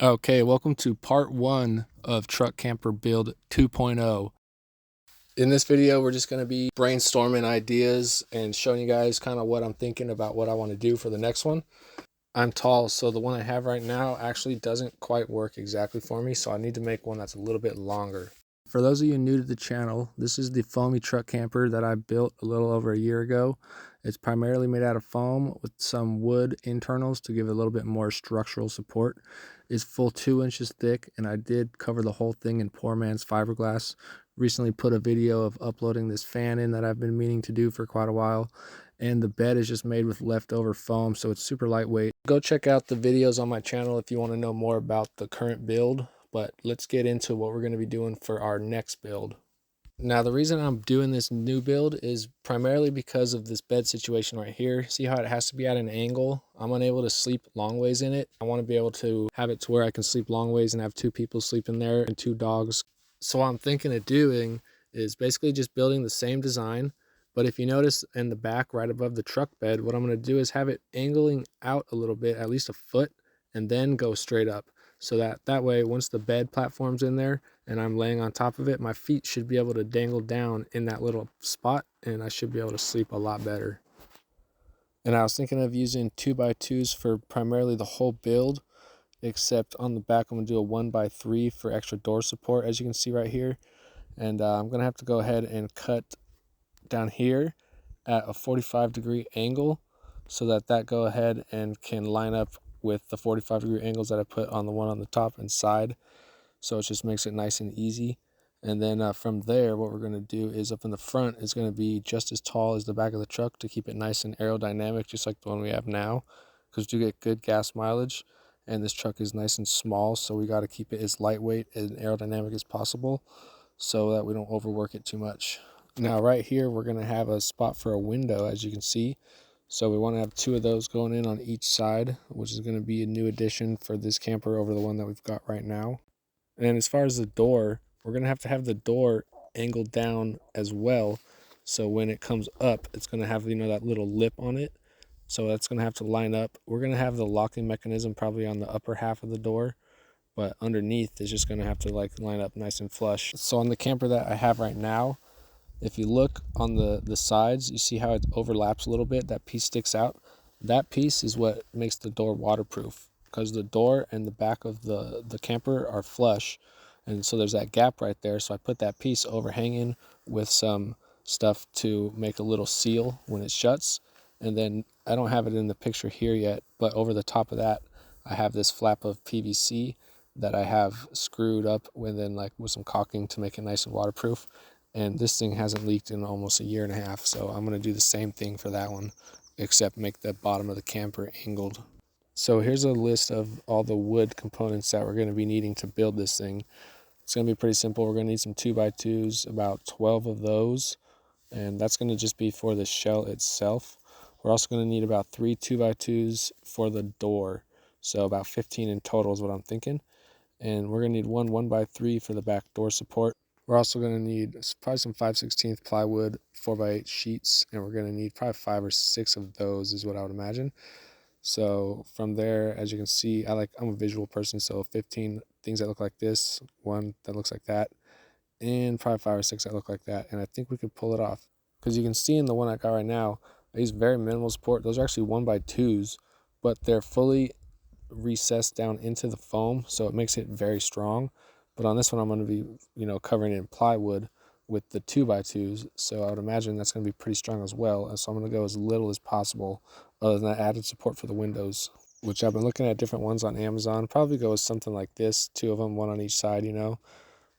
Okay, welcome to part 1 of Truck Camper Build 2.0. In this video, we're just going to be brainstorming ideas and showing you guys kind of what I'm thinking about what I want to do for the next one. I'm tall, so the one I have right now actually doesn't quite work exactly for me, so I need to make one that's a little bit longer. For those of you new to the channel, this is the foamy truck camper that I built a little over a year ago. It's primarily made out of foam with some wood internals to give it a little bit more structural support. It's full 2 inches thick, and I did cover the whole thing in poor man's fiberglass. Recently put a video of uploading this fan in that I've been meaning to do for quite a while. And the bed is just made with leftover foam, so it's super lightweight. Go check out the videos on my channel if you want to know more about the current build, but let's get into what we're going to be doing for our next build. Now, the reason I'm doing this new build is primarily because of this bed situation right here. See how it has to be at an angle? I'm unable to sleep long ways in it. I want to be able to have it to where I can sleep long ways and have 2 people sleep in there and 2 dogs. So what I'm thinking of doing is basically just building the same design. But if you notice in the back right above the truck bed, what I'm going to do is have it angling out a little bit, at least a foot, and then go straight up. So that way, once the bed platform's in there, and I'm laying on top of it, my feet should be able to dangle down in that little spot, and I should be able to sleep a lot better. And I was thinking of using 2x2s for primarily the whole build, except on the back I'm going to do a 1x3 for extra door support, as you can see right here. And I'm going to have to go ahead and cut down here at a 45-degree angle so that go ahead and can line up with the 45-degree angles that I put on the one on the top and side. So it just makes it nice and easy. And then from there, what we're going to do is up in the front is going to be just as tall as the back of the truck to keep it nice and aerodynamic, just like the one we have now, because we do get good gas mileage. And this truck is nice and small, so we got to keep it as lightweight and aerodynamic as possible so that we don't overwork it too much. Now right here, we're going to have a spot for a window, as you can see. So we want to have 2 of those going in on each side, which is going to be a new addition for this camper over the one that we've got right now. And as far as the door, we're going to have the door angled down as well. So when it comes up, it's going to have, that little lip on it. So that's going to have to line up. We're going to have the locking mechanism probably on the upper half of the door, but underneath is just going to have to line up nice and flush. So on the camper that I have right now, if you look on the sides, you see how it overlaps a little bit. That piece sticks out. That piece is what makes the door waterproof, because the door and the back of the camper are flush. And so there's that gap right there. So I put that piece overhanging with some stuff to make a little seal when it shuts. And then I don't have it in the picture here yet, but over the top of that, I have this flap of PVC that I have screwed up with some caulking to make it nice and waterproof. And this thing hasn't leaked in almost a year and a half, so I'm going to do the same thing for that one, except make the bottom of the camper angled. So here's a list of all the wood components that we're going to be needing to build this thing. It's going to be pretty simple. We're going to need some 2x2s, about 12 of those, and that's going to just be for the shell itself. We're also going to need about 3 2x2s for the door, so about 15 in total is what I'm thinking. And we're going to need one 1x3 for the back door support. We're also going to need probably some 5/16 plywood 4x8 sheets, and we're going to need probably 5 or 6 of those is what I would imagine. So from there, as you can see, I'm a visual person, so 15 things that look like this, one that looks like that, and probably 5 or 6 that look like that, and I think we could pull it off. Because you can see in the one I got right now, I use very minimal support. Those are actually 1x2s, but they're fully recessed down into the foam, so it makes it very strong. But on this one, I'm going to be, covering it in plywood with the 2x2s, so I would imagine that's going to be pretty strong as well. And so I'm going to go as little as possible, other than that added support for the windows, which I've been looking at different ones on Amazon. Probably go with something like this, 2 of them, one on each side,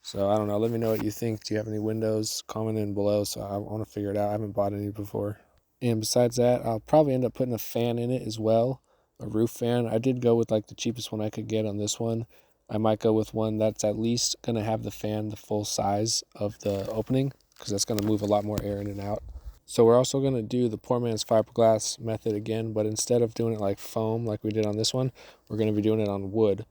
So I don't know. Let me know what you think. Do you have any windows? Comment in below, so I want to figure it out. I haven't bought any before. And besides that, I'll probably end up putting a fan in it as well, a roof fan. I did go with the cheapest one I could get on this one. I might go with one that's at least going to have the fan the full size of the opening, because that's going to move a lot more air in and out. So we're also going to do the poor man's fiberglass method again, but instead of doing it like foam like we did on this one, we're going to be doing it on wood.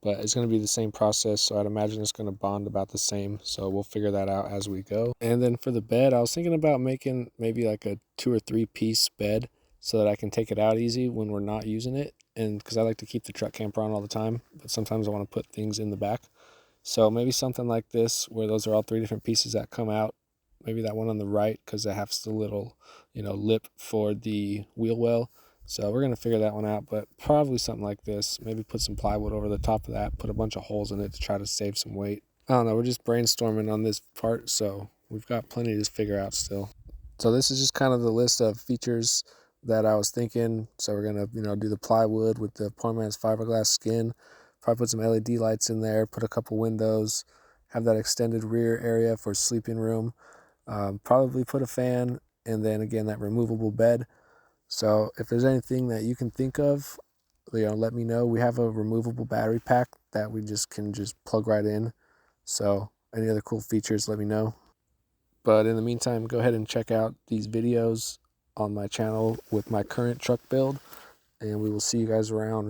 But it's going to be the same process, so I'd imagine it's going to bond about the same. So we'll figure that out as we go. And then for the bed, I was thinking about making maybe like a 2 or 3 piece bed, so that I can take it out easy when we're not using it. And because I like to keep the truck camper on all the time, but sometimes I want to put things in the back. So maybe something like this, where those are all 3 different pieces that come out. Maybe that one on the right, because it has the little, lip for the wheel well. So we're going to figure that one out, but probably something like this. Maybe put some plywood over the top of that, put a bunch of holes in it to try to save some weight. I don't know, we're just brainstorming on this part, so we've got plenty to figure out still. So this is just kind of the list of features that I was thinking. So we're going to, do the plywood with the Poor Man's fiberglass skin. Probably put some LED lights in there, put a couple windows, have that extended rear area for sleeping room. Probably put a fan, and then again, that removable bed. So if there's anything that you can think of, let me know. We have a removable battery pack that we can plug right in. So any other cool features, let me know. But in the meantime, go ahead and check out these videos on my channel with my current truck build, and we will see you guys around.